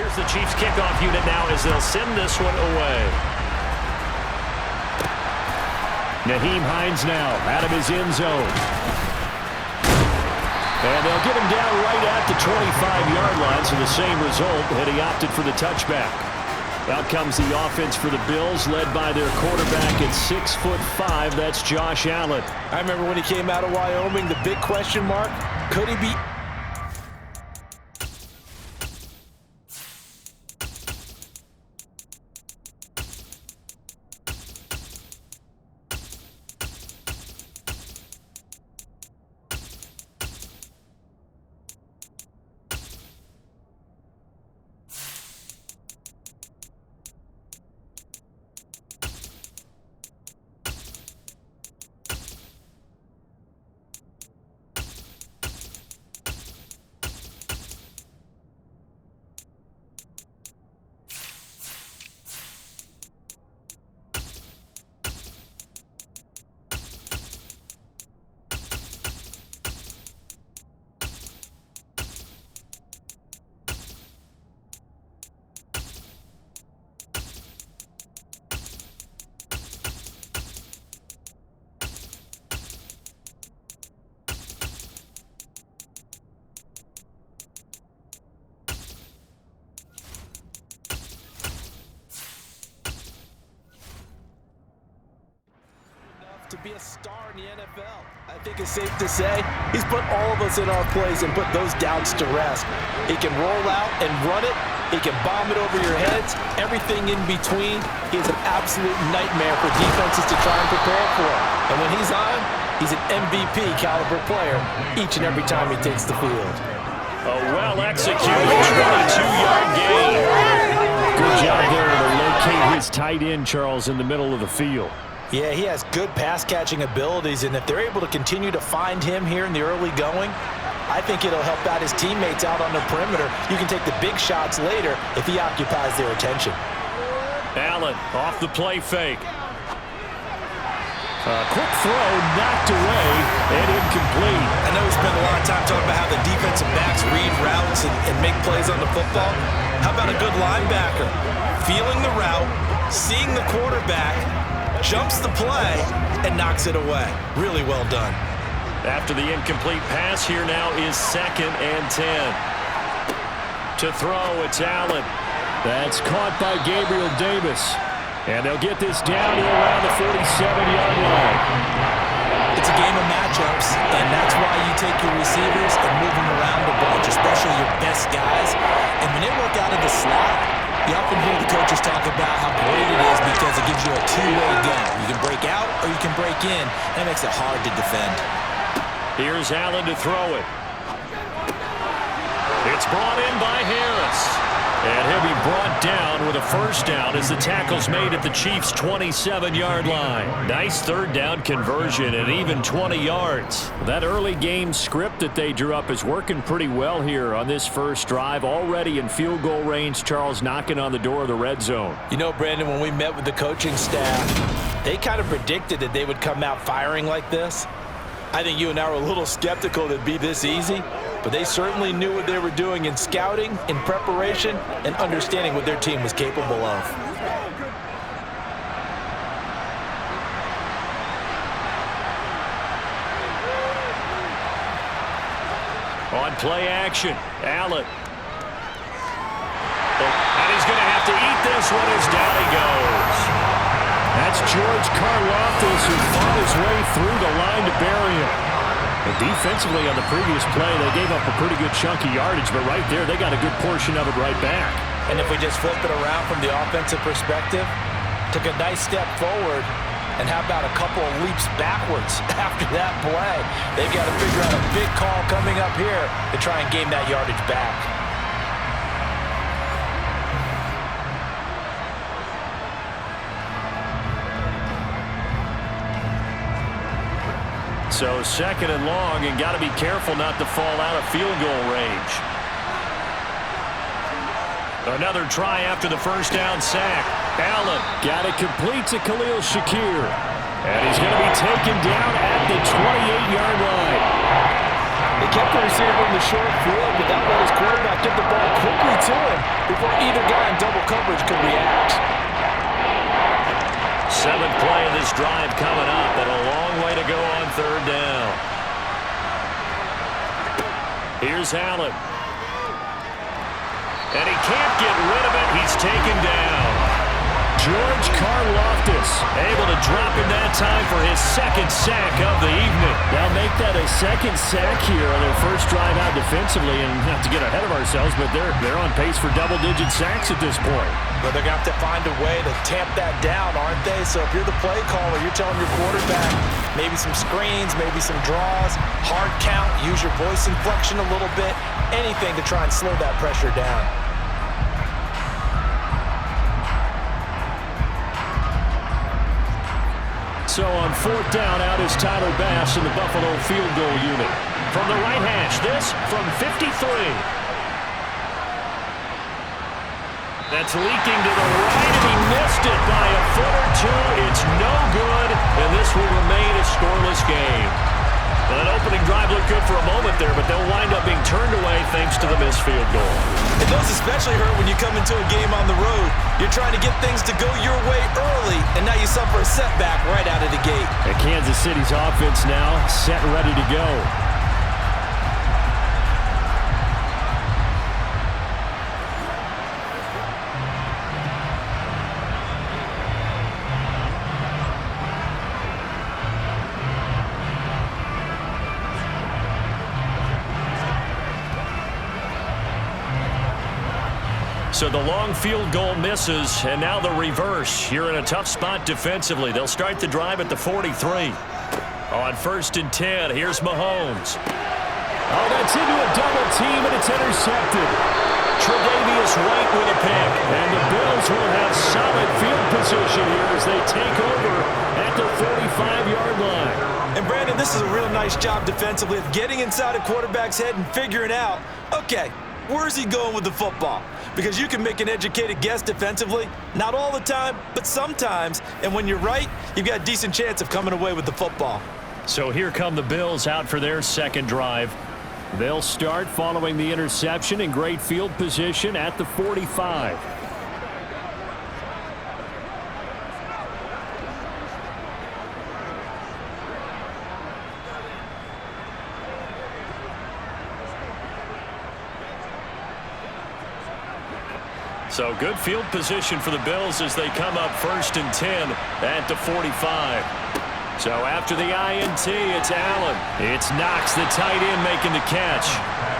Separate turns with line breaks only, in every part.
Here's the Chiefs kickoff unit now as they'll send this one away. Nyheim Hines now out of his end zone. And they'll get him down right at the 25-yard line, so the same result had he opted for the touchback. Out comes the offense for the Bills, led by their quarterback at 6'5". That's Josh Allen.
I remember when he came out of Wyoming, the big question mark, could he be... to be a star in the NFL. I think it's safe to say he's put all of us in our place and put those doubts to rest. He can roll out and run it. He can bomb it over your heads. Everything in between. He's an absolute nightmare for defenses to try and prepare for. And when he's on, he's an MVP caliber player each and every time he takes the field.
A well-executed 22-yard gain. Good job there to locate his tight end, Charles, in the middle of the field.
Yeah, he has good pass-catching abilities, and if they're able to continue to find him here in the early going, I think it'll help out his teammates out on the perimeter. You can take the big shots later if he occupies their attention.
Allen off the play fake. Quick throw, knocked away, and incomplete.
I know we spent a lot of time talking about how the defensive backs read routes and make plays on the football. How about a good linebacker? Feeling the route, seeing the quarterback, jumps the play, and knocks it away. Really well done.
After the incomplete pass, here now is 2nd and 10. To throw, it's Allen. That's caught by Gabriel Davis. And they'll get this down to around the 47-yard line.
It's a game of matchups, and that's why you take your receivers and move them around a bunch, especially your best guys. And when they work out of the slot, you often hear the coaches talk about how great it is because it gives you a two-way go. You can break out or you can break in. That makes it hard to defend.
Here's Allen to throw it. It's brought in by Harris. And he'll be brought down with a first down as the tackle's made at the Chiefs' 27-yard line. Nice third down conversion and even 20 yards. That early game script that they drew up is working pretty well here on this first drive. Already in field goal range, Charles knocking on the door of the red zone.
You know, Brandon, when we met with the coaching staff, they kind of predicted that they would come out firing like this. I think you and I were a little skeptical that it'd be this easy, but they certainly knew what they were doing in scouting, in preparation, and understanding what their team was capable of.
On play action, Allen. And he's going to have to eat this one as down he goes. That's George Karlaftis who fought his way through the line to bury him. And defensively on the previous play, they gave up a pretty good chunk of yardage, but right there, they got a good portion of it right back.
And if we just flip it around from the offensive perspective, took a nice step forward, and how about a couple of leaps backwards after that play? They've got to figure out a big call coming up here to try and gain that yardage back.
So 2nd and long, and got to be careful not to fall out of field goal range. Another try after the first down sack. Allen got it complete to Khalil Shakir. And he's going to be taken down at the 28-yard line.
They kept the receiver in the short field, but that let his quarterback get the ball quickly to him before either guy in double coverage could react.
Seventh play of this drive coming up, and a long way to go on third down. Here's Allen. And he can't get rid of it. He's taken down. George Karlaftis able to drop in that time for his second sack of the evening.
They'll make that a second sack here on their first drive out defensively. And not to get ahead of ourselves, but they're on pace for double-digit sacks at this point.
But they're going to have to find a way to tamp that down, aren't they? So if you're the play caller, you're telling your quarterback maybe some screens, maybe some draws, hard count, use your voice inflection a little bit, anything to try and slow that pressure down.
So on fourth down, out is Tyler Bass in the Buffalo field goal unit. From the right hash, this from 53. That's leaking to the right, and he missed it by a foot or two. It's no good, and this will remain a scoreless game. Well, that opening drive looked good for a moment there, but they'll wind up being turned away thanks to the missed field goal.
And those especially hurt when you come into a game on the road. You're trying to get things to go your way early, and now you suffer a setback right out of the gate.
And Kansas City's offense now set and ready to go.
So the long field goal misses, and now the reverse. You're in a tough spot defensively. They'll start the drive at the 43. On 1st and 10, here's Mahomes.
Oh, that's into a double team, and it's intercepted.
Tre'Davious White with a pick.
And the Bills will have solid field position here as they take over at the 45-yard line.
And Brandon, this is a real nice job defensively of getting inside a quarterback's head and figuring out, okay, where's he going with the football? Because you can make an educated guess defensively, not all the time, but sometimes. And when you're right, you've got a decent chance of coming away with the football.
So here come the Bills out for their second drive.
They'll start following the interception in great field position at the 45.
So good field position for the Bills as they come up 1st and 10 at the 45. So after the INT, it's Allen. It's Knox, the tight end, making the catch.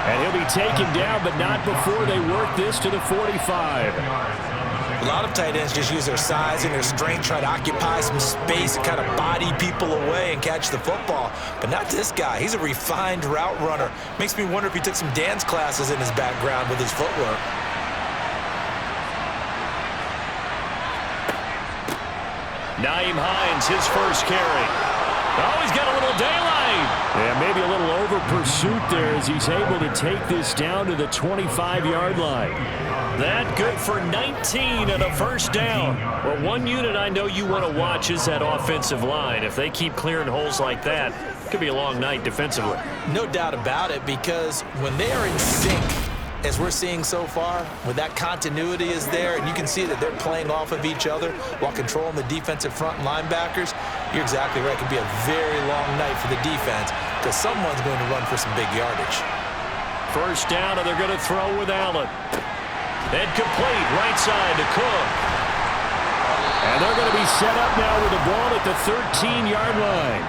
And he'll be taken down, but not before they work this to the 45.
A lot of tight ends just use their size and their strength, try to occupy some space and kind of body people away and catch the football. But not this guy. He's a refined route runner. Makes me wonder if he took some dance classes in his background with his footwork.
Nyheim Hines, his first carry. Oh, he's got a little daylight.
Yeah, maybe a little over pursuit there as he's able to take this down to the 25-yard line.
That good for 19 and a first down. Well, one unit I know you want to watch is that offensive line. If they keep clearing holes like that, it could be a long night defensively.
No doubt about it, because when they are in sync, as we're seeing so far, when that continuity is there and you can see that they're playing off of each other while controlling the defensive front linebackers, you're exactly right. It could be a very long night for the defense because someone's going to run for some big yardage.
First down, and they're going to throw with Allen. And complete, right side to Cook.
And they're going to be set up now with the ball at the 13-yard line.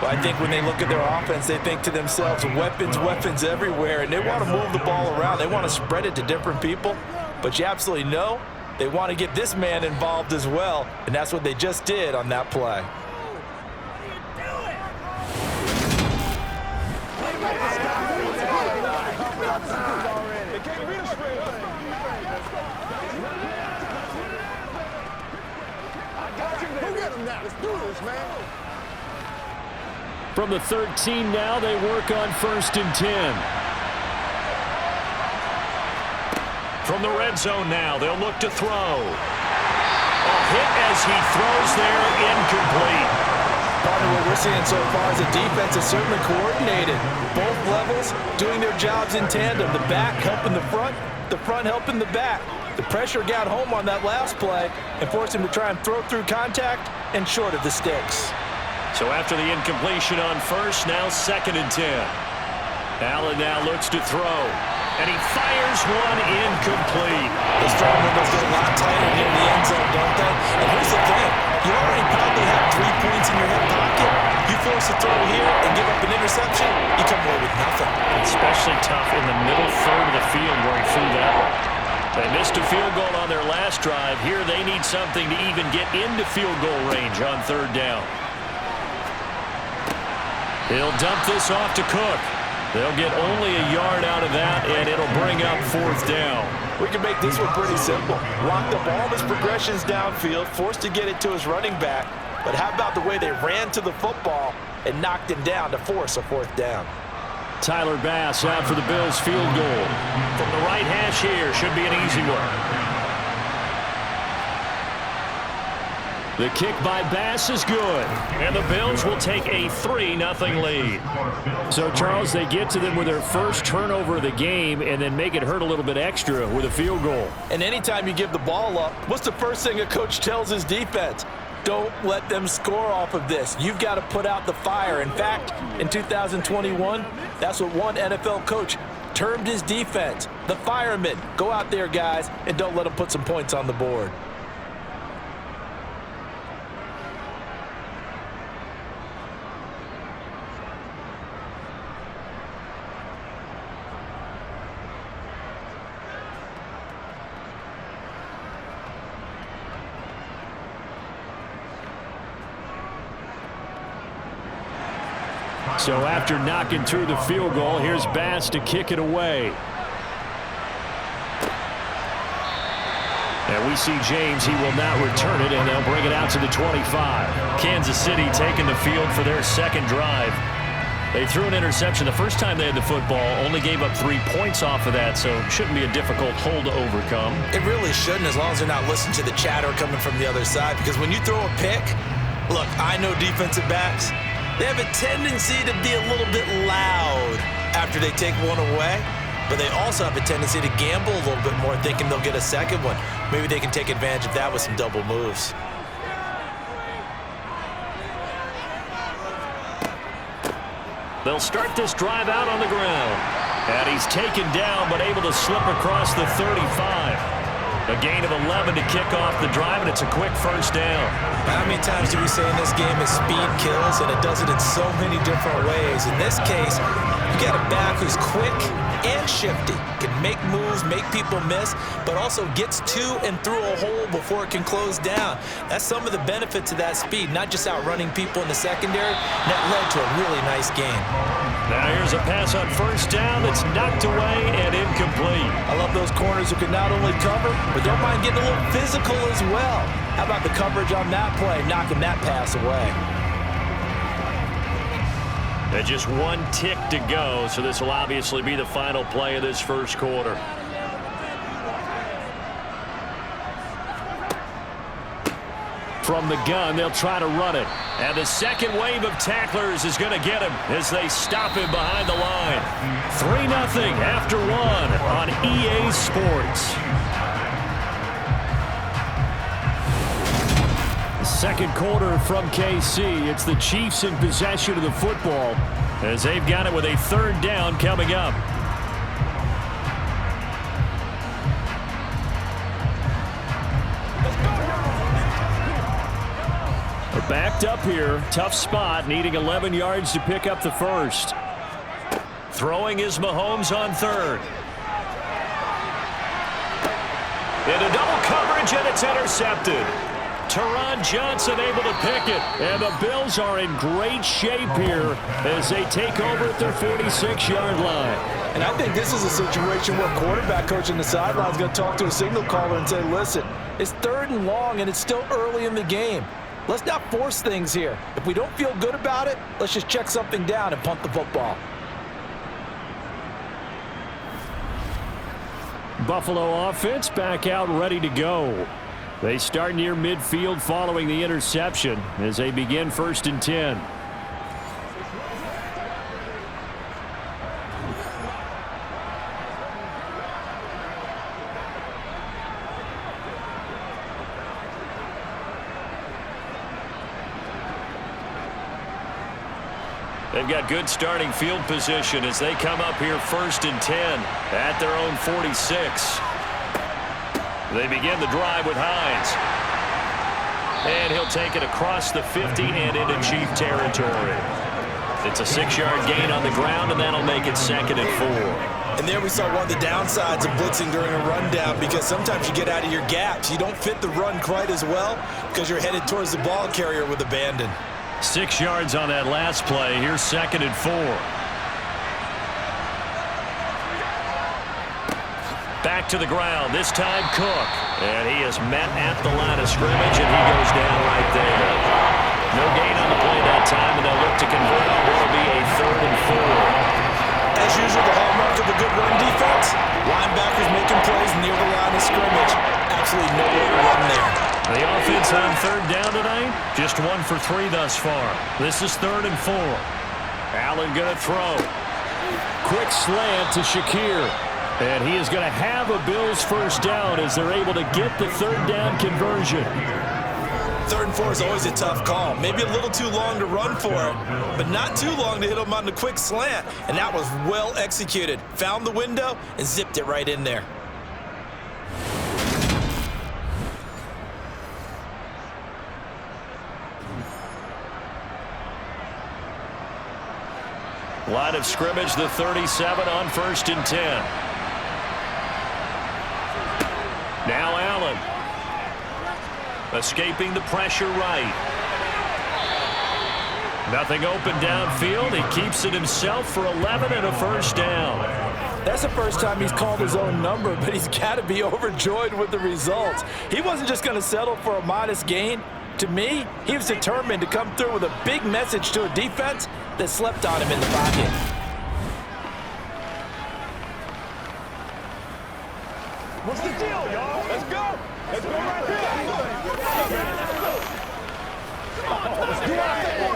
Well, I think when they look at their offense, they think to themselves, weapons, weapons everywhere, and they want to move the ball around. They want to spread it to different people, but you absolutely know they want to get this man involved as well, and that's what they just did on that play.
Let's do this, man.
From the 13 now, they work on 1st and 10.
From the red zone now, they'll look to throw. A hit as he throws there, incomplete.
Partner, what we're seeing so far is the defense is certainly coordinated. Both levels doing their jobs in tandem. The back helping the front helping the back. The pressure got home on that last play and forced him to try and throw through contact and short of the sticks.
So after the incompletion on first, now 2nd and 10. Allen now looks to throw, and he fires one incomplete.
The strong windows get a lot tighter near the end zone, don't they? And here's the thing. You already probably have 3 points in your hip pocket. You force a throw here and give up an interception, you come away with nothing.
Especially tough in the middle third of the field where he threw that one. They missed a field goal on their last drive. Here they need something to even get into field goal range on 3rd down. He'll dump this off to Cook. They'll get only a yard out of that, and it'll bring up 4th down.
We can make this one pretty simple. Locked up all of his progressions downfield, forced to get it to his running back. But how about the way they ran to the football and knocked him down to force a 4th down?
Tyler Bass out for the Bills field goal. From the right hash here, should be an easy one. The kick by Bass is good, and the Bills will take a 3-0 lead.
So, Charles, they get to them with their first turnover of the game and then make it hurt a little bit extra with a field goal.
And anytime you give the ball up, what's the first thing a coach tells his defense? Don't let them score off of this. You've got to put out the fire. In fact, in 2021, that's what one NFL coach termed his defense. The firemen. Go out there, guys, and don't let them put some points on the board.
So after knocking through the field goal, here's Bass to kick it away. And we see James. He will not return it, and they'll bring it out to the 25.
Kansas City taking the field for their 2nd drive. They threw an interception the first time they had the football, only gave up 3 points off of that, so it shouldn't be a difficult hole to overcome.
It really shouldn't, as long as they're not listening to the chatter coming from the other side, because when you throw a pick, look, I know defensive backs, they have a tendency to be a little bit loud after they take one away, but they also have a tendency to gamble a little bit more, thinking they'll get a second one. Maybe they can take advantage of that with some double moves.
They'll start this drive out on the ground. And he's taken down, but able to slip across the 35. A gain of 11 to kick off the drive, and it's a quick 1st down.
How many times do we say in this game is speed kills, and it does it in so many different ways. In this case, you got a back who's quick and shifty, can make moves, make people miss, but also gets to and through a hole before it can close down. That's some of the benefits of that speed, not just outrunning people in the secondary. That led to a really nice game.
Now here's a pass on 1st down that's knocked away and incomplete.
I love those corners who can not only cover, but don't mind getting a little physical as well. How about the coverage on that play, knocking that pass away?
And just 1 tick to go, so this will obviously be the final play of this 1st quarter.
From the gun, they'll try to run it.
And the 2nd wave of tacklers is going to get him as they stop him behind the line. 3-0 after 1 on EA Sports.
2nd quarter from KC. It's the Chiefs in possession of the football
as they've got it with a 3rd down coming up.
They're backed up here. Tough spot, needing 11 yards to pick up the 1st.
Throwing is Mahomes on 3rd. Into double coverage, and it's intercepted. Teron Johnson able to pick it.
And the Bills are in great shape here as they take over at their 46-yard line.
And I think this is a situation where quarterback coach on the sideline is going to talk to a signal caller and say, listen, it's 3rd and long, and it's still early in the game. Let's not force things here. If we don't feel good about it, let's just check something down and punt the football.
Buffalo offense back out ready to go. They start near midfield following the interception as they begin 1st and 10.
They've got good starting field position as they come up here 1st and 10 at their own 46. They begin the drive with Hines. And he'll take it across the 50 and into Chief territory. It's a 6-yard gain on the ground, and that'll make it 2nd and 4.
And there we saw one of the downsides of blitzing during a rundown, because sometimes you get out of your gaps. You don't fit the run quite as well because you're headed towards the ball carrier with abandon.
6 yards on that last play. Here's 2nd and 4. Back to the ground. This time Cook. And he is met at the line of scrimmage, and he goes down right there. No gain on the play that time, and they'll look to convert on what will be a 3rd and 4.
As usual, the hallmark of a good run defense, linebackers making plays near the line of scrimmage. Absolutely nowhere to run there.
The offense on 3rd down tonight, just 1 for 3 thus far. This is 3rd and 4. Allen going to throw.
Quick slant to Shakir. And he is going to have a Bills 1st down as they're able to get the 3rd down conversion.
3rd and 4 is always a tough call. Maybe a little too long to run for it, but not too long to hit him on the quick slant. And that was well executed. Found the window and zipped it right in there.
Line of scrimmage, the 37 on 1st and 10. Now Allen. Escaping the pressure right. Nothing open downfield. He keeps it himself for 11 and a 1st down.
That's the first time he's called his own number, but he's got to be overjoyed with the results. He wasn't just going to settle for a modest gain. To me, he was determined to come through with a big message to a defense that slept on him in the pocket.
What's the deal, y'all? Let's go. Let's go right here.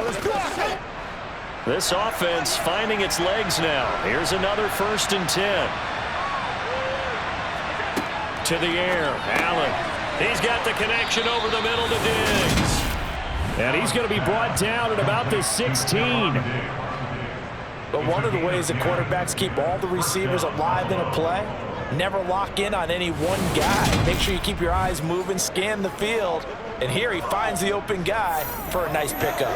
Let's do it.
This offense finding its legs now. Here's another 1st and 10. To the air, Allen. He's got the connection over the middle to Diggs.
And he's going to be brought down at about the 16.
But one of the ways that quarterbacks keep all the receivers alive in a play, never lock in on any one guy. Make sure you keep your eyes moving, scan the field. And here he finds the open guy for a nice pickup.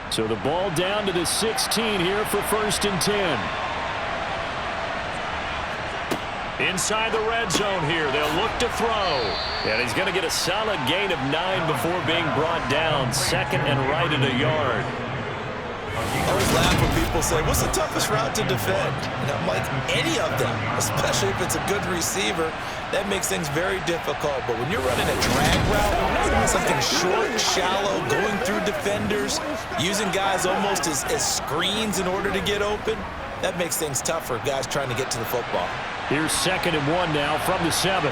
So the ball down to the 16 here for 1st and 10.
Inside the red zone here. They'll look to throw. And he's going to get a solid gain of 9 before being brought down. 2nd and right at a yard.
I always laugh when people say, what's the toughest route to defend? And I'm like, any of them, especially if it's a good receiver. That makes things very difficult. But when you're running a drag route, something short, shallow, going through defenders, using guys almost as screens in order to get open, that makes things tough for guys trying to get to the football.
Here's 2nd and 1 now from the 7.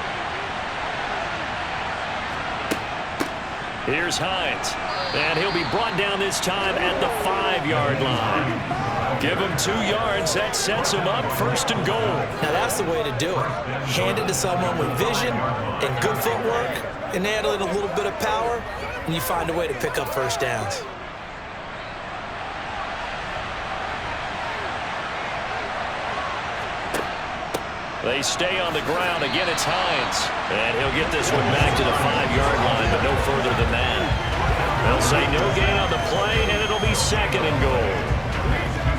Here's Hines. And he'll be brought down this time at the 5-yard line. Give him 2 yards. That sets him up 1st and goal.
Now that's the way to do it. Hand it to someone with vision and good footwork, and add in a little bit of power, and you find a way to pick up 1st downs.
They stay on the ground. Again, it's Hines. And he'll get this one back to the 5-yard line, but no further than that. They'll say no gain on the play, and it'll be 2nd and goal.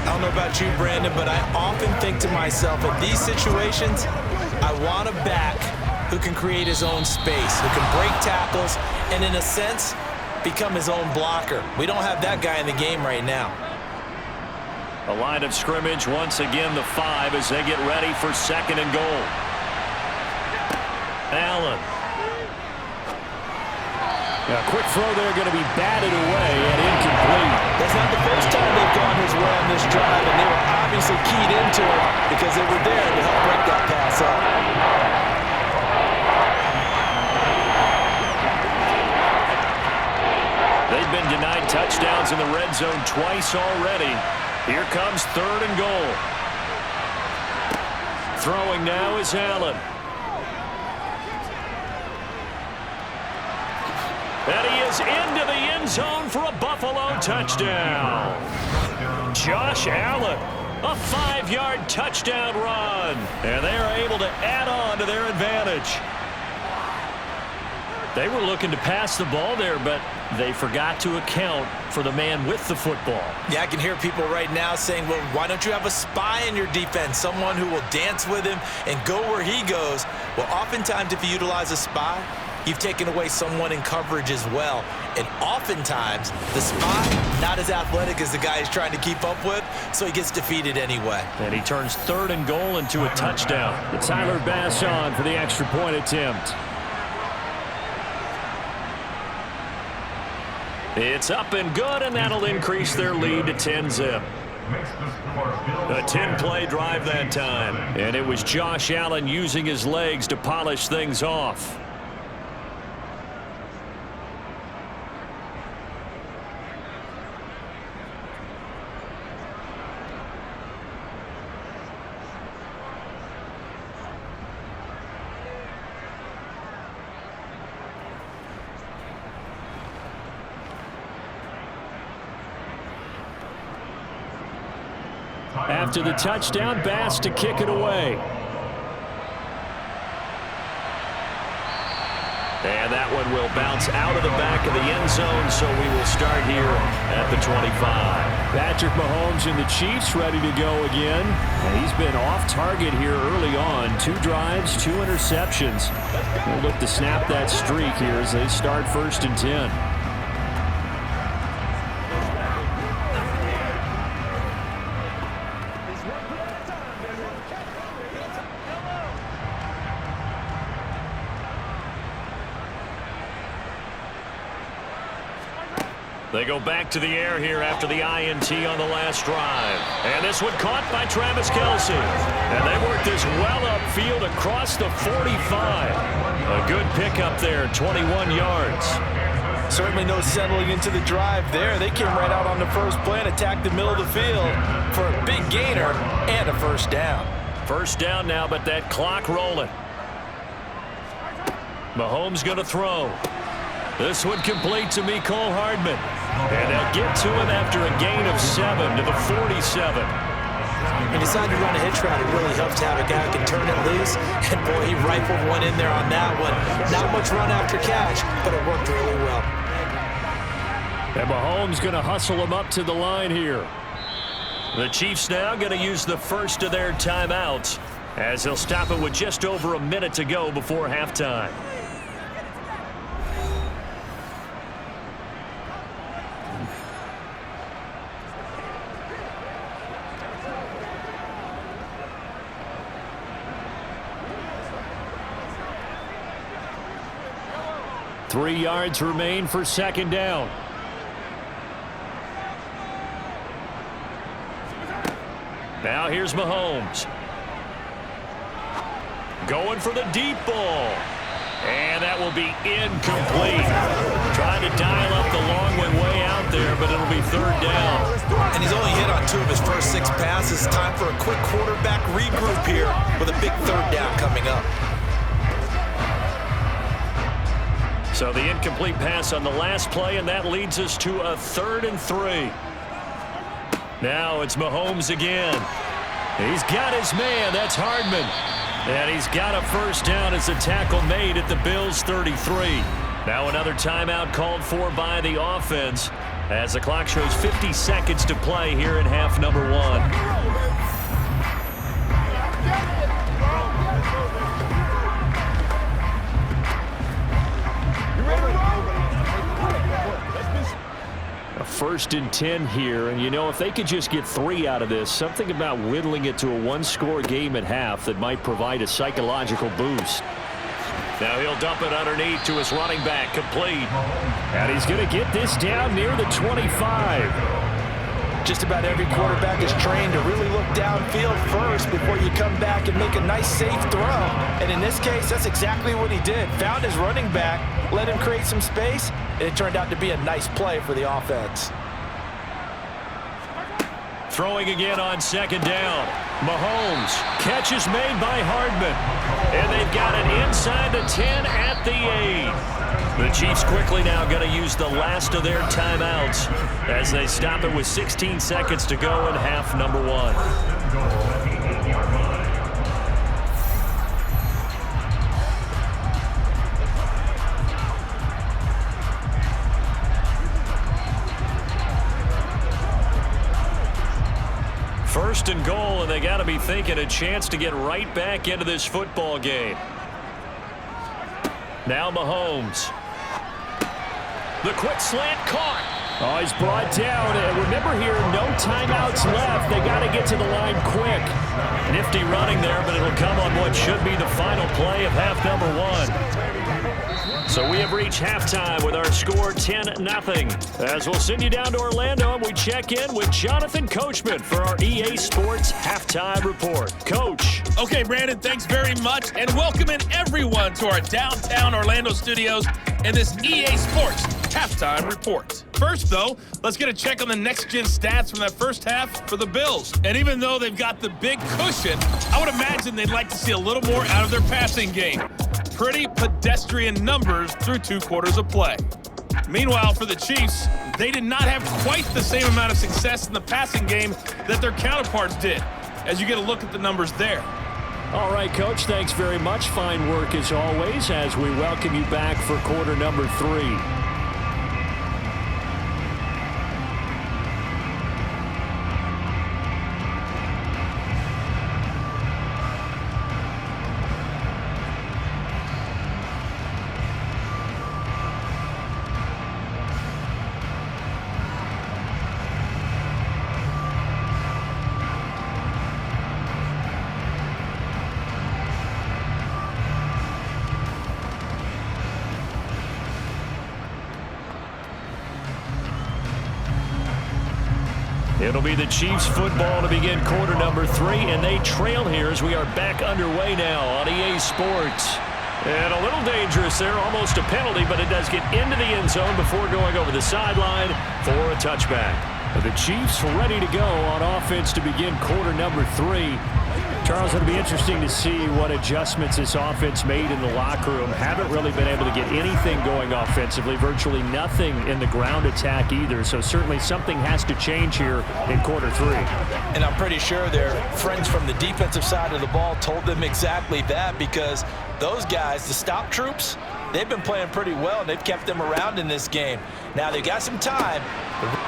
I don't know about you, Brandon, but I often think to myself, in these situations, I want a back who can create his own space, who can break tackles, and in a sense, become his own blocker. We don't have that guy in the game right now.
A line of scrimmage once again, the 5 as they get ready for 2nd and goal. Allen.
A quick throw there going to be batted away and incomplete. complete.
That's not the first time they've gone his way on this drive, and they were obviously keyed into it because they were there to help break that pass up.
They've been denied touchdowns in the red zone twice already. Here comes 3rd and goal. Throwing now is Allen. And he is into the end zone for a Buffalo touchdown. Josh Allen, a 5-yard touchdown run. And they are able to add on to their advantage. They were looking to pass the ball there, but they forgot to account for the man with the football.
Yeah, I can hear people right now saying, well, why don't you have a spy in your defense, someone who will dance with him and go where he goes? Well, oftentimes if you utilize a spy, you've taken away someone in coverage as well. And oftentimes, the spy, not as athletic as the guy he's trying to keep up with, so he gets defeated anyway.
And he turns 3rd and goal into a touchdown.
Tyler Bass on for the extra point attempt.
It's up and good, and that'll increase their lead to 10-zip. A 10-play drive that time. And it was Josh Allen using his legs to polish things off.
After the touchdown, Bass to kick it away.
And that one will bounce out of the back of the end zone, so we will start here at the 25.
Patrick Mahomes and the Chiefs ready to go again. And he's been off target here early on. 2 drives, 2 interceptions. We'll look to snap that streak here as they start 1st and 10.
They go back to the air here after the INT on the last drive. And this one caught by Travis Kelce. And they work this well upfield across the 45. A good pickup there, 21 yards.
Certainly no settling into the drive there. They came right out on the first play and attacked the middle of the field for a big gainer and a 1st down.
1st down now, but that clock rolling. Mahomes going to throw. This one complete to Mecole Hardman. And they'll get to him after a gain of 7 to the 47.
He decided to run a hitch route. It really helps to have a guy who can turn it loose. And, boy, he rifled one in there on that one. Not much run after catch, but it worked really well.
And Mahomes going to hustle him up to the line here.
The Chiefs now going to use the first of their timeouts as they'll stop it with just over a minute to go before halftime.
Three yards remain for 2nd down.
Now here's Mahomes. Going for the deep ball. And that will be incomplete. Trying to dial up the long one way out there, but it'll be 3rd down.
And he's only hit on 2 of his first 6 passes. Time for a quick quarterback regroup here with a big 3rd down coming up.
So the incomplete pass on the last play, and that leads us to a 3rd and 3. Now it's Mahomes again. He's got his man. That's Hardman. And he's got a 1st down as the tackle made at the Bills' 33. Now another timeout called for by the offense as the clock shows 50 seconds to play here in half number 1.
A 1st and 10 here, and you know, if they could just get 3 out of this, something about whittling it to a 1-score game at half that might provide a psychological boost.
Now he'll dump it underneath to his running back, complete.
And he's going to get this down near the 25.
Just about every quarterback is trained to really look downfield first before you come back and make a nice, safe throw. And in this case, that's exactly what he did. Found his running back, let him create some space, and it turned out to be a nice play for the offense.
Throwing again on second down. Mahomes. Catch is made by Hardman. And they've got it inside the 10 at the 8. The Chiefs quickly now going to use the last of their timeouts as they stop it with 16 seconds to go in half number 1. First and goal, and they got to be thinking a chance to get right back into this football game. Now Mahomes. The quick slant caught.
Oh, he's brought down. And remember here, no timeouts left. They got to get to the line quick.
Nifty running there, but it'll come on what should be the final play of half number 1. So we have reached halftime with our score 10-0. As we'll send you down to Orlando, and we check in with Jonathan Coachman for our EA Sports Halftime Report. Coach.
Okay, Brandon, thanks very much, and welcoming everyone to our downtown Orlando studios in this EA Sports Halftime Report. First, though, let's get a check on the next-gen stats from that first half for the Bills. And even though they've got the big cushion, I would imagine they'd like to see a little more out of their passing game. Pretty pedestrian numbers through 2 quarters of play. Meanwhile, for the Chiefs, they did not have quite the same amount of success in the passing game that their counterparts did, as you get a look at the numbers there.
All right, Coach, thanks very much. Fine work as always as we welcome you back for quarter number 3.
It'll be the Chiefs football to begin quarter number 3, and they trail here as we are back underway now on EA Sports. And a little dangerous there, almost a penalty, but it does get into the end zone before going over the sideline for a touchback. The Chiefs ready to go on offense to begin quarter number 3. Charles, it'll be interesting to see what adjustments this offense made in the locker room. Haven't really been able to get anything going offensively, virtually nothing in the ground attack either. So certainly something has to change here in quarter 3.
And I'm pretty sure their friends from the defensive side of the ball told them exactly that, because those guys, the stop troops, they've been playing pretty well, and they've kept them around in this game. Now they've got some time.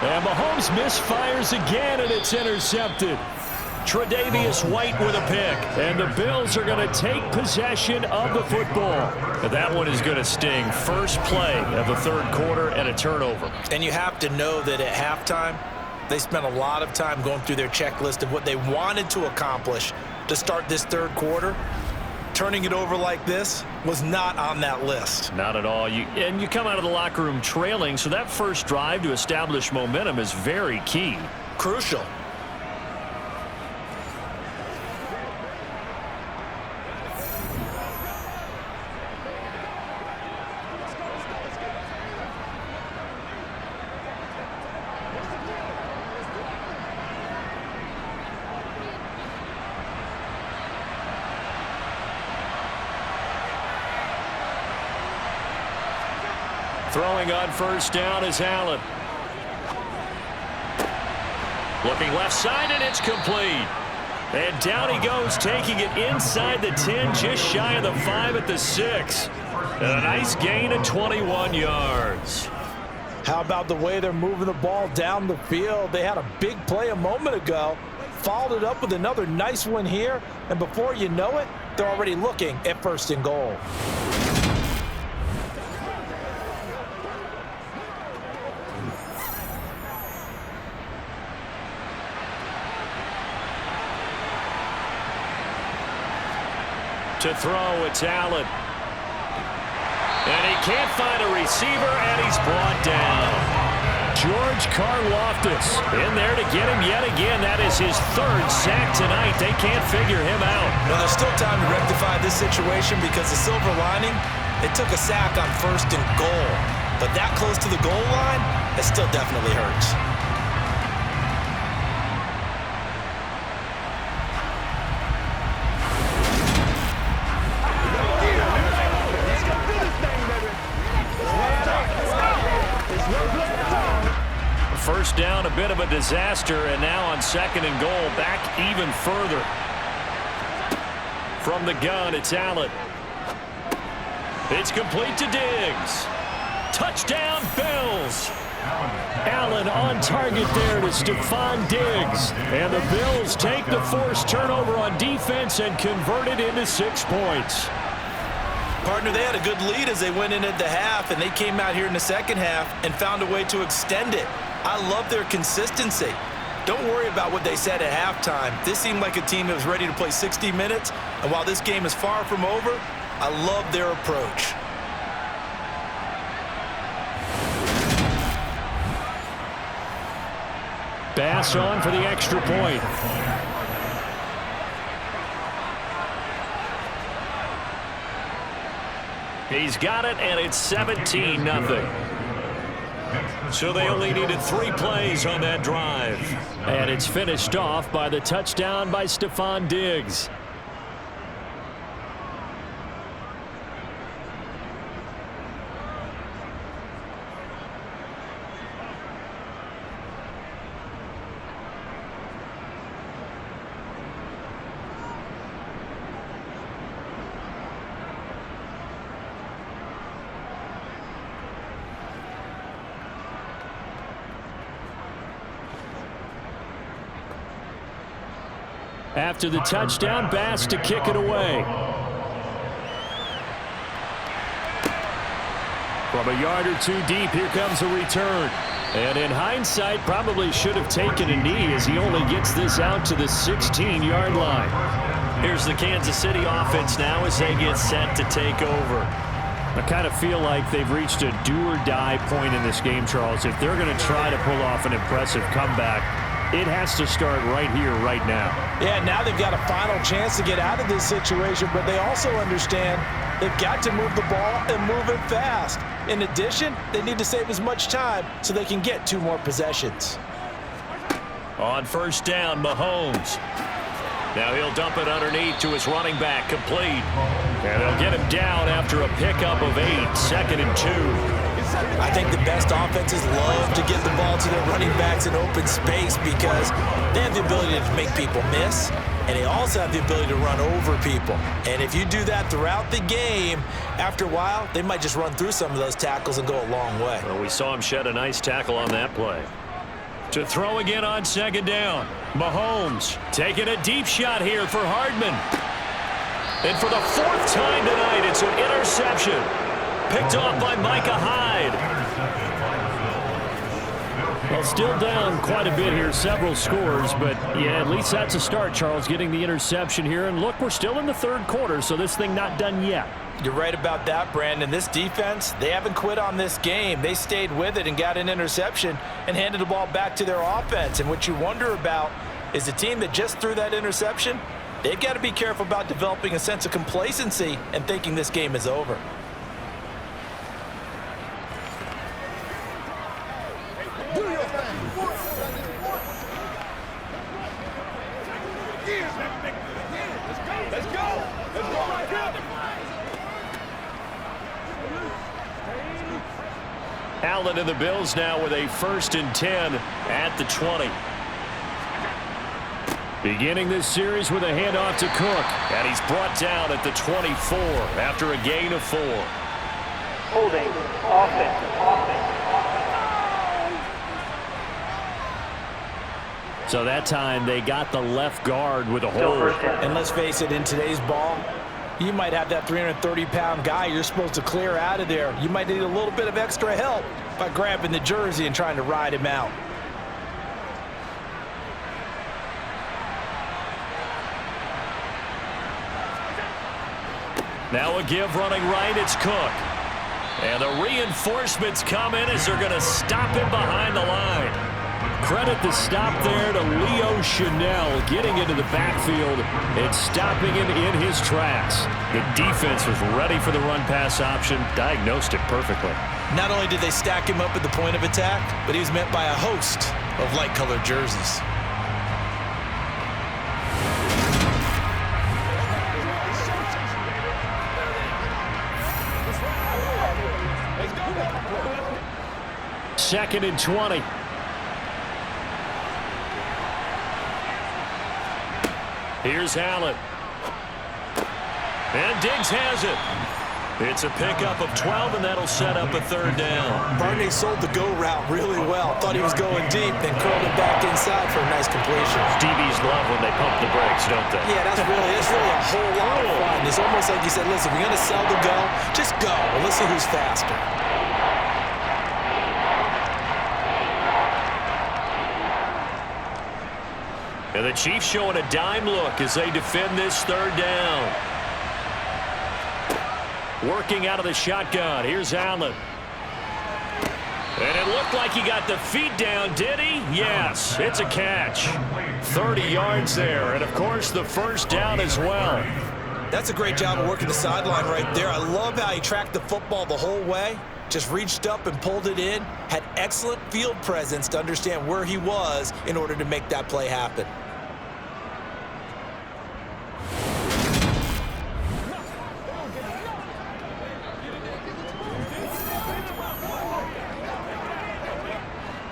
And Mahomes misfires again, and it's intercepted. Tre'Davious White with a pick. And the Bills are going to take possession of the football. But that one is going to sting. First play of the third quarter and a turnover.
And you have to know that at halftime, they spent a lot of time going through their checklist of what they wanted to accomplish to start this third quarter. Turning it over like this was not on that list.
Not at all. And you come out of the locker room trailing, so that first drive to establish momentum is very key.
Crucial.
Throwing on first down is Allen. Looking left side, and it's complete. And down he goes, taking it inside the 10, just shy of the 5 at the 6. And a nice gain of 21 yards.
How about the way they're moving the ball down the field? They had a big play a moment ago, followed it up with another nice one here, and before you know it, they're already looking at first and goal.
To throw, it's Allen. And he can't find a receiver, and he's brought down.
George Karlaftis in there to get him yet again. That is his third sack tonight. They can't figure him out.
Well, there's still time to rectify this situation because the silver lining, they took a sack on 1st and goal. But that close to the goal line, it still definitely hurts.
First down, a bit of a disaster, and now on 2nd and goal, back even further. From the gun, it's Allen. It's complete to Diggs. Touchdown, Bills.
Allen on target there to Stephon Diggs. And the Bills take the forced turnover on defense and convert it into 6 points.
Partner, they had a good lead as they went in at the half, and they came out here in the second half and found a way to extend it. I love their consistency. Don't worry about what they said at halftime. This seemed like a team that was ready to play 60 minutes, and while this game is far from over, I love their approach.
Bass on for the extra point.
He's got it, and it's 17-0. So they only needed 3 plays on that drive.
And it's finished off by the touchdown by Stephon Diggs. After the touchdown, Bass to kick it away. From a yard or 2 deep, here comes a return. And in hindsight, probably should have taken a knee as he only gets this out to the 16-yard line.
Here's the Kansas City offense now as they get set to take over.
I kind of feel like they've reached a do-or-die point in this game, Charles. If they're going to try to pull off an impressive comeback, it has to start right here, right now.
Yeah, now they've got a final chance to get out of this situation, but they also understand they've got to move the ball and move it fast. In addition, they need to save as much time so they can get 2 more possessions.
On 1st down, Mahomes. Now he'll dump it underneath to his running back, complete. And they'll get him down after a pickup of 8, 2nd and 2.
I think the best offenses love to get the ball to their running backs in open space because they have the ability to make people miss, and they also have the ability to run over people. And if you do that throughout the game, after a while, they might just run through some of those tackles and go a long way.
Well, we saw him shed a nice tackle on that play. To throw again on 2nd down, Mahomes taking a deep shot here for Hardman. And for the 4th time tonight, it's an interception. Picked off by Micah Hyde.
Well, still down quite a bit here, several scores, but yeah, at least that's a start, Charles, getting the interception here. And look, we're still in the 3rd quarter, so this thing not done yet.
You're right about that, Brandon. This defense, they haven't quit on this game. They stayed with it and got an interception and handed the ball back to their offense. And what you wonder about is the team that just threw that interception, they've got to be careful about developing a sense of complacency and thinking this game is over.
Allen and the Bills now with a 1st and 10 at the 20.
Beginning this series with a handoff to Cook.
And he's brought down at the 24 after a gain of 4.
Holding offense.
So that time they got the left guard with a hold.
And let's face it, in today's ball, you might have that 330-pound guy you're supposed to clear out of there. You might need a little bit of extra help by grabbing the jersey and trying to ride him out.
Now a give running right, it's Cook. And the reinforcements come in as they're going to stop him behind the line.
Credit the stop there to Leo Chanel getting into the backfield and stopping him in his tracks.
The defense was ready for the run-pass option, diagnosed it perfectly.
Not only did they stack him up at the point of attack, but he was met by a host of light-colored jerseys.
Second and 20.
Here's Allen. And Diggs has it. It's a pickup of 12, and that'll set up a third down.
Barney sold the go route really well. Thought he was going deep, then curled it back inside for a nice completion.
DBs love when they pump the brakes, don't they?
Yeah, that's really a whole lot of fun. It's almost like you said, listen, we're going to sell the go. Just go. Well, let's see who's faster.
And the Chiefs showing a dime look as they defend this third down. Working out of the shotgun. Here's Allen. And it looked like he got the feet down, did he? Yes, it's a catch. 30 yards there, and of course the first down as well.
That's a great job of working the sideline right there. I love how he tracked the football the whole way. Just reached up and pulled it in. Had excellent field presence to understand where he was in order to make that play happen.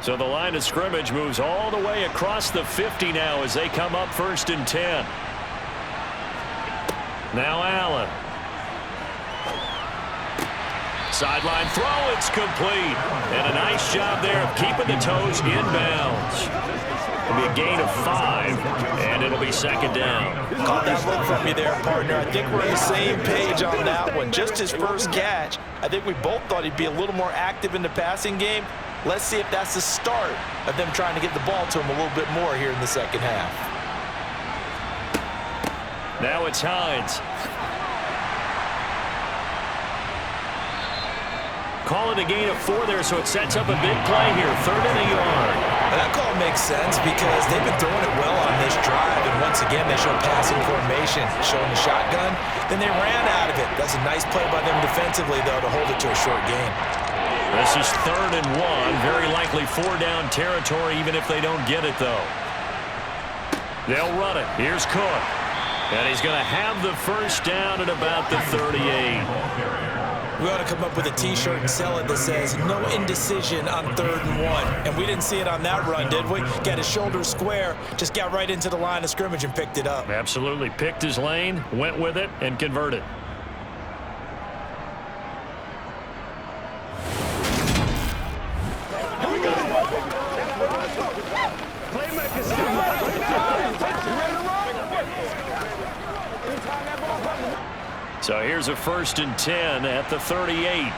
So the line of scrimmage moves all the way across the 50 now as they come up 1st and 10. Now Allen. Sideline throw, it's complete. And a nice job there of keeping the toes inbounds. It'll be a gain of 5, and it'll be second down.
Caught that look from you there, partner. I think we're on the same page on that one. Just his first catch. I think we both thought he'd be a little more active in the passing game. Let's see if that's the start of them trying to get the ball to him a little bit more here in the second half.
Now it's Hines. Call it a gain of 4 there, so it sets up a big play here. 3rd and a yard.
And that call makes sense because they've been throwing it well on this drive, and once again, they show passing formation, showing the shotgun. Then they ran out of it. That's a nice play by them defensively, though, to hold it to a short gain.
This is 3rd and 1. Very likely 4-down territory, even if they don't get it, though. They'll run it. Here's Cook. And he's going to have the first down at about the 38.
We ought to come up with a T-shirt and sell it that says, no indecision on 3rd and 1. And we didn't see it on that run, did we? Got his shoulders square, just got right into the line of scrimmage and picked it up.
Absolutely. Picked his lane, went with it, and converted. So here's a 1st and 10 at the 38.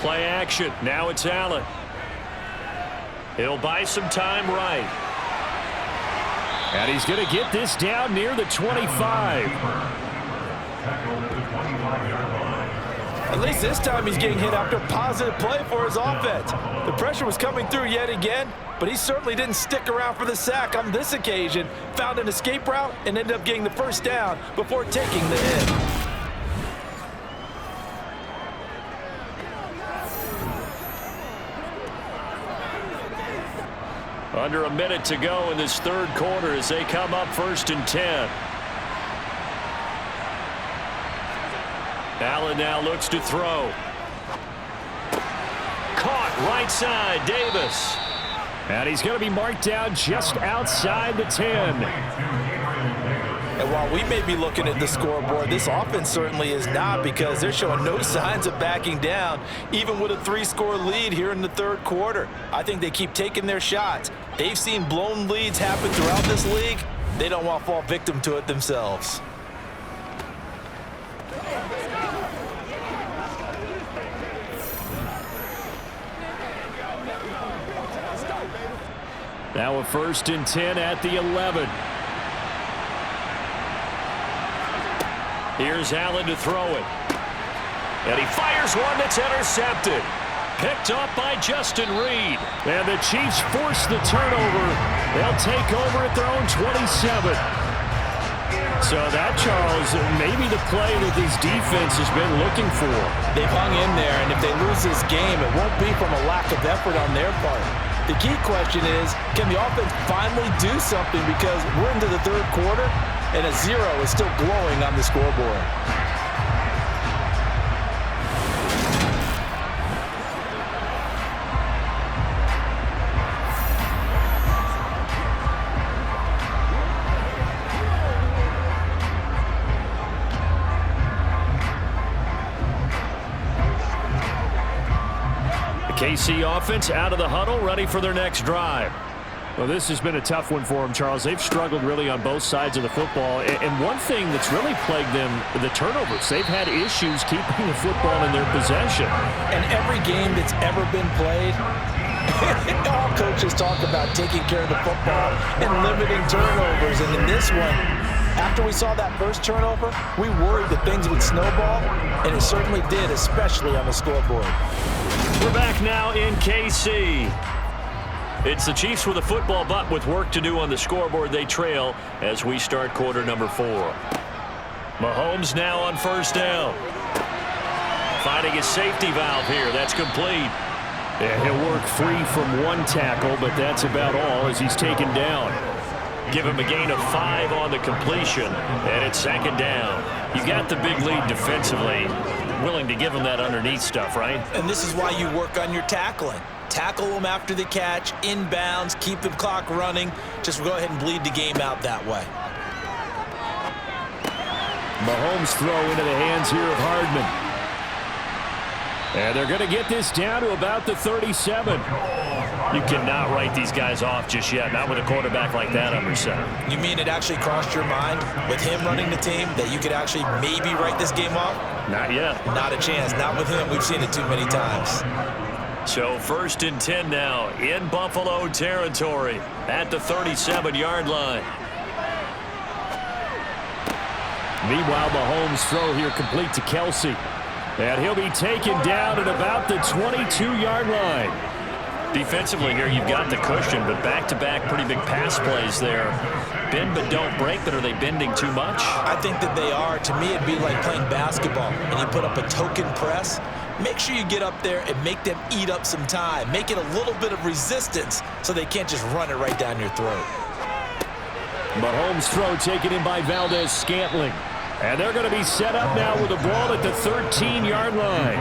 Play action. Now it's Allen. He'll buy some time right.
And he's going to get this down near the 25.
At least this time he's getting hit after a positive play for his offense. The pressure was coming through yet again, but he certainly didn't stick around for the sack on this occasion. Found an escape route and ended up getting the first down before taking the hit.
Under a minute to go in this 3rd quarter as they come up 1st and 10. Allen now looks to throw. Caught right side, Davis.
And he's going to be marked down just outside the 10.
And while we may be looking at the scoreboard, this offense certainly is not, because they're showing no signs of backing down, even with a 3-score lead here in the 3rd quarter. I think they keep taking their shots. They've seen blown leads happen throughout this league. They don't want to fall victim to it themselves.
Now a 1st and 10 at the 11.
Here's Allen to throw it. And he fires one that's intercepted. Picked up by Justin Reed.
And the Chiefs force the turnover. They'll take over at their own 27. So that, Charles, maybe the play that this defense has been looking for.
They've hung in there, and if they lose this game, it won't be from a lack of effort on their part. The key question is, can the offense finally do something, because we're into the third quarter, and a 0 is still glowing on the scoreboard.
KC offense out of the huddle, ready for their next drive.
Well, this has been a tough one for them, Charles. They've struggled really on both sides of the football. And one thing that's really plagued them, the turnovers. They've had issues keeping the football in their possession.
And every game that's ever been played, all coaches talk about taking care of the football and limiting turnovers. And in this one, after we saw that first turnover, we worried that things would snowball, and it certainly did, especially on the scoreboard.
We're back now in KC. It's the Chiefs with a football, but with work to do on the scoreboard. They trail as we start quarter number 4. Mahomes now on first down. Finding his safety valve here. That's complete.
Yeah, he'll work free from one tackle, but that's about all as he's taken down.
Give him a gain of 5 on the completion, and it's second down. You got the big lead defensively. Willing to give him that underneath stuff, right?
And this is why you work on your tackling. Tackle them after the catch, inbounds, keep the clock running. Just go ahead and bleed the game out that way.
Mahomes throw into the hands here of Hardman. And they're going to get this down to about the 37.
You cannot write these guys off just yet, not with a quarterback like that under center.
You mean it actually crossed your mind with him running the team that you could actually maybe write this game off?
Not yet.
Not a chance. Not with him. We've seen it too many times.
So 1st and 10 now in Buffalo territory at the 37-yard line.
Meanwhile, Mahomes' throw here complete to Kelsey. And he'll be taken down at about the 22-yard line.
Defensively here, you've got the cushion, but back-to-back pretty big pass plays there. Bend but don't break, but are they bending too much?
I think that they are. To me, it'd be like playing basketball, and you put up a token press. Make sure you get up there and make them eat up some time. Make it a little bit of resistance so they can't just run it right down your throat.
Mahomes' throw taken in by Valdez-Scantling. And they're going to be set up now with the ball at the 13-yard line.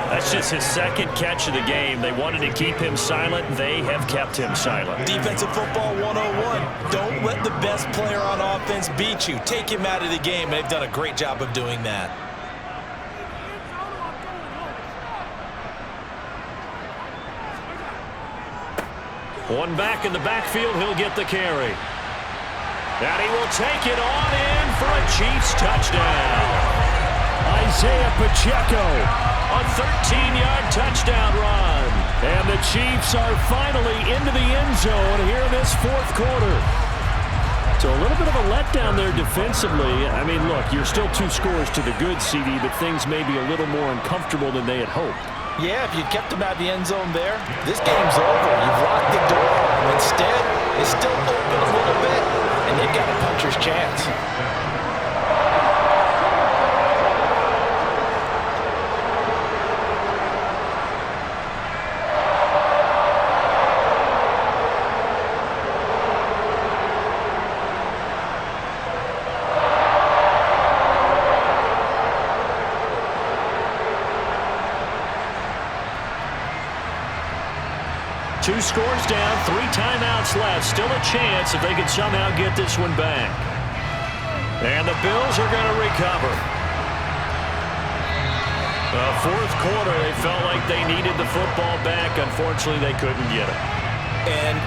That's just his second catch of the game. They wanted to keep him silent. They have kept him silent.
Defensive football 101. Don't let the best player on offense beat you. Take him out of the game. They've done a great job of doing that.
One back in the backfield. He'll get the carry. And he will take it on in for a Chiefs touchdown.
Isaiah Pacheco.
A 13-yard touchdown run.
And the Chiefs are finally into the end zone here in this fourth quarter. So a little bit of a letdown there defensively. I mean, look, you're still 2 scores to the good, CD, but things may be a little more uncomfortable than they had hoped.
Yeah, if you kept them out of the end zone there, this game's over. You've locked the door. Instead, it's still open a little bit, and they've got a puncher's chance.
Two scores down, 3 timeouts left. Still a chance if they can somehow get this one back. And the Bills are going to recover. Fourth quarter, they felt like they needed the football back. Unfortunately, they couldn't get it.
And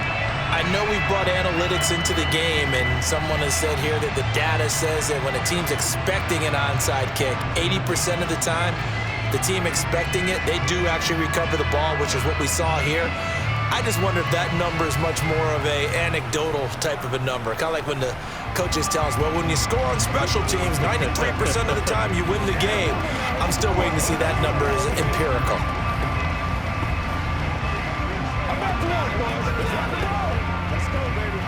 I know we've brought analytics into the game, and someone has said here that the data says that when a team's expecting an onside kick, 80% of the time, the team expecting it, they do actually recover the ball, which is what we saw here. I just wonder if that number is much more of a anecdotal type of a number. Kind of like when the coaches tell us, well, when you score on special teams, 93% of the time you win the game. I'm still waiting to see that number as empirical.
About to work, boys. Let's go, baby.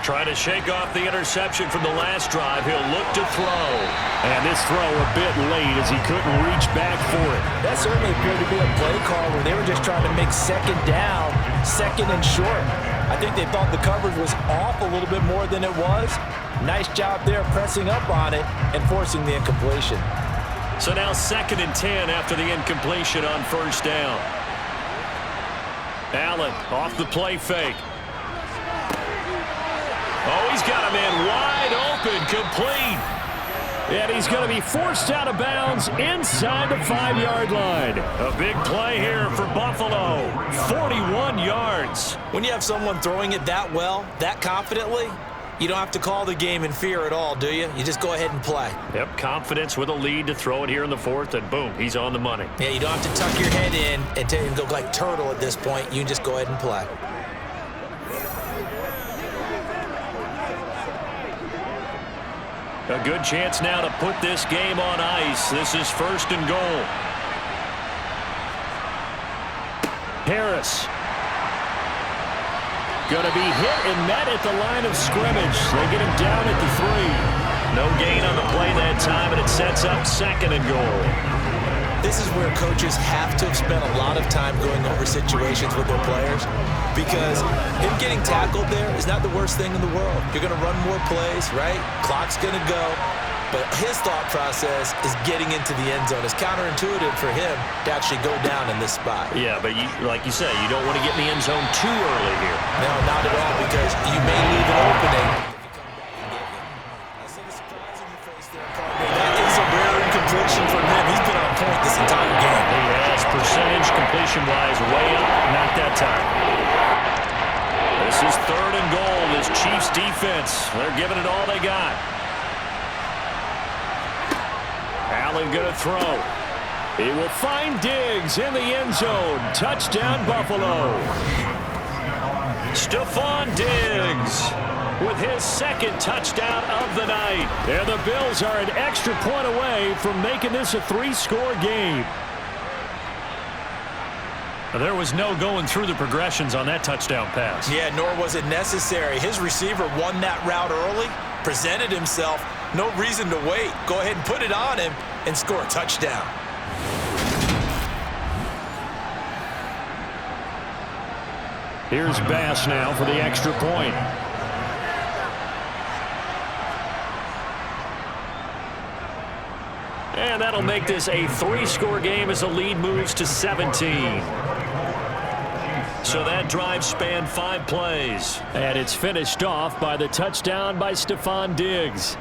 Trying to shake off the interception from the last drive. He'll look to throw.
And this throw a bit late as he couldn't reach back for it.
That certainly appeared to be a play call where they were just trying to make second down, second and short. I think they thought the coverage was off a little bit more than it was. Nice job there pressing up on it and forcing the incompletion.
So now 2nd and 10 after the incompletion on first down. Allen off the play fake. Oh, he's got a man wide open, complete.
And he's going to be forced out of bounds inside the 5-yard line.
A big play here for Buffalo. 41 yards.
When you have someone throwing it that well, that confidently, you don't have to call the game in fear at all, do you? You just go ahead and play.
Yep, confidence with a lead to throw it here in the 4th, and boom, he's on the money.
Yeah, you don't have to tuck your head in and go like turtle at this point. You can just go ahead and play.
A good chance now to put this game on ice. This is 1st and goal.
Harris. Going to be hit and met at the line of scrimmage. They get him down at the 3.
No gain on the play that time, and it sets up 2nd and goal.
This is where coaches have to have spent a lot of time going over situations with their players, because him getting tackled there is not the worst thing in the world. You're going to run more plays, right? Clock's going to go. But his thought process is getting into the end zone. It's counterintuitive for him to actually go down in this spot.
Yeah, but like you say, you don't want to get in the end zone too early here.
No, not at all, because you may leave an opening. That is a rare incompletion from him. He's been on point this entire game.
He has percentage completion-wise way up, not that time. This is 3rd and goal. This Chiefs defense, they're giving it all they got.
Allen going to throw. He will find Diggs in the end zone. Touchdown, Buffalo.
Stephon Diggs with his 2nd touchdown of the night.
And the Bills are an extra point away from making this a 3-score game.
There was no going through the progressions on that touchdown pass.
Yeah, nor was it necessary. His receiver won that route early, presented himself. No reason to wait. Go ahead and put it on him and score a touchdown.
Here's Bass now for the extra point.
And that'll make this a 3-score game as the lead moves to 17. So that drive spanned 5 plays.
And it's finished off by the touchdown by Stephon Diggs.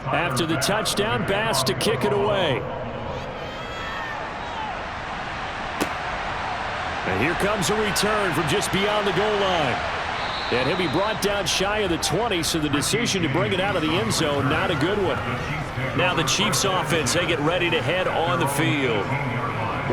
After the touchdown, Bass to kick it away. And here comes a return from just beyond the goal line. And he'll be brought down shy of the 20, so the decision to bring it out of the end zone, not a good one.
Now the Chiefs offense, they get ready to head on the field.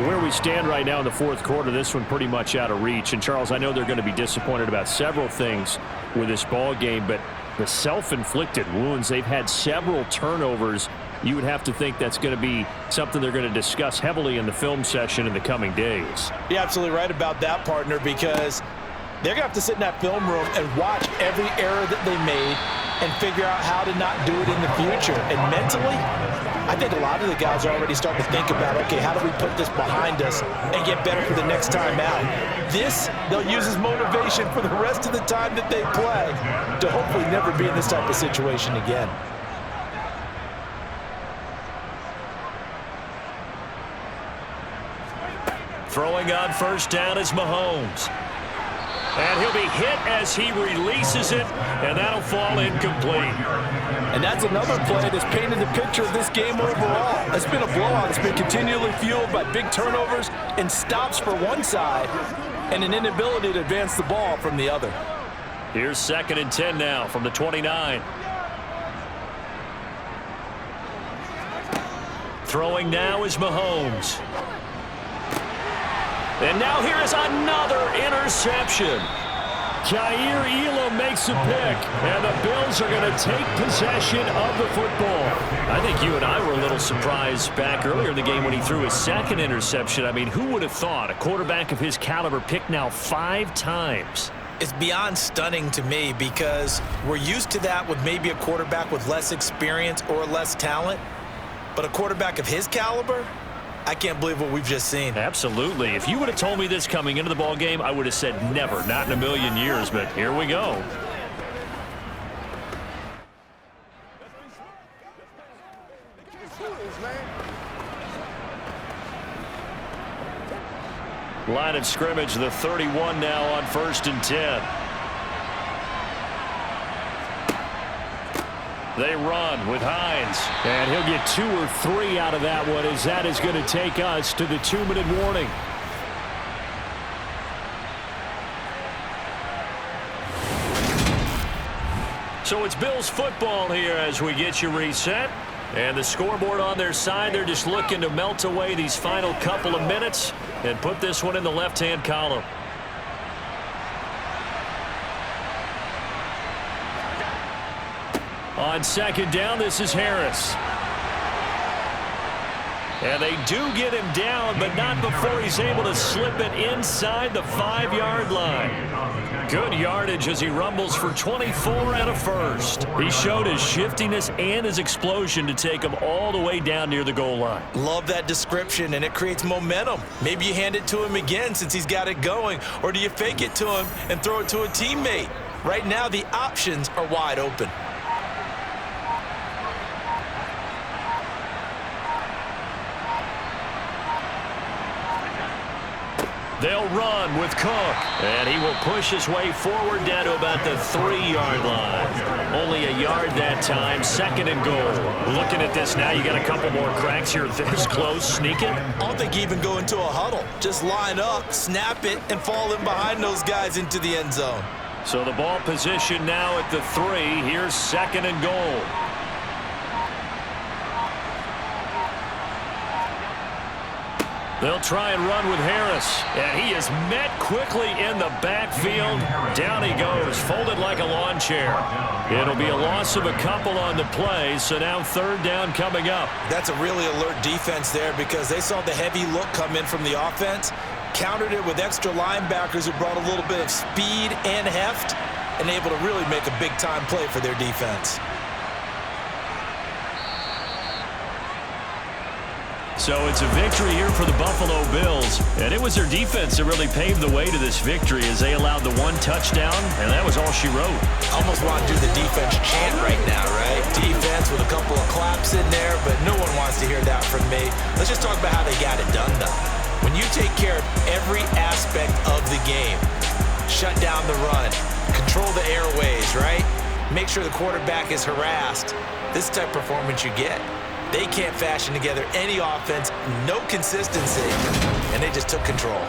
Where we stand right now in the 4th quarter, this one pretty much out of reach. And, Charles, I know they're going to be disappointed about several things with this ball game, but the self-inflicted wounds, they've had several turnovers. You would have to think that's going to be something they're going to discuss heavily in the film session in the coming days.
You're absolutely right about that, partner, because they're going to have to sit in that film room and watch every error that they made and figure out how to not do it in the future. And mentally, I think a lot of the guys are already starting to think about, okay, how do we put this behind us and get better for the next time out? This, they'll use as motivation for the rest of the time that they play to hopefully never be in this type of situation again.
Throwing on first down is Mahomes. And he'll be hit as he releases it, and that'll fall incomplete.
And that's another play that's painted the picture of this game overall. It's been a blowout. It's been continually fueled by big turnovers and stops for one side and an inability to advance the ball from the other.
Here's 2nd and 10 now from the 29. Throwing now is Mahomes. And now here is another interception.
Jair Elam makes a pick, and the Bills are going to take possession of the football.
I think you and I were a little surprised back earlier in the game when he threw his 2nd interception. I mean, who would have thought a quarterback of his caliber picked now 5 times?
It's beyond stunning to me because we're used to that with maybe a quarterback with less experience or less talent. But a quarterback of his caliber, I can't believe what we've just seen.
Absolutely. If you would have told me this coming into the ball game, I would have said never, not in a million years. But here we go. Line of scrimmage, the 31 now on 1st and 10. They run with Hines.
And he'll get 2 or 3 out of that one, as that is going to take us to the 2-minute warning.
So it's Bills football here as we get you reset. And the scoreboard on their side, they're just looking to melt away these final couple of minutes and put this one in the left-hand column. On 2nd down, this is Harris. And they do get him down, but not before he's able to slip it inside the 5-yard line. Good yardage as he rumbles for 24 and a first. He showed his shiftiness and his explosion to take him all the way down near the goal line.
Love that description, and it creates momentum. Maybe you hand it to him again since he's got it going, or do you fake it to him and throw it to a teammate? Right now, the options are wide open.
They'll run with Cook, and he will push his way forward down to about the 3-yard line. Only a yard that time, 2nd and goal. Looking at this now, you got a couple more cracks here this close. Sneak it.
I don't think even go into a huddle. Just line up, snap it, and fall in behind those guys into the end zone.
So the ball position now at the 3. Here's 2nd and goal. They'll try and run with Harris, and he is met quickly in the backfield. Down he goes, folded like a lawn chair. It'll be a loss of a couple on the play, so now 3rd down coming up.
That's a really alert defense there because they saw the heavy look come in from the offense, countered it with extra linebackers who brought a little bit of speed and heft, and able to really make a big-time play for their defense.
So it's a victory here for the Buffalo Bills, and it was their defense that really paved the way to this victory as they allowed the 1 touchdown, and that was all she wrote.
Almost want to do the defense chant right now, right? Defense with a couple of claps in there, but no one wants to hear that from me. Let's just talk about how they got it done, though. When you take care of every aspect of the game, shut down the run, control the airways, right? Make sure the quarterback is harassed. This type of performance you get. They can't fashion together any offense, no consistency, and they just took control.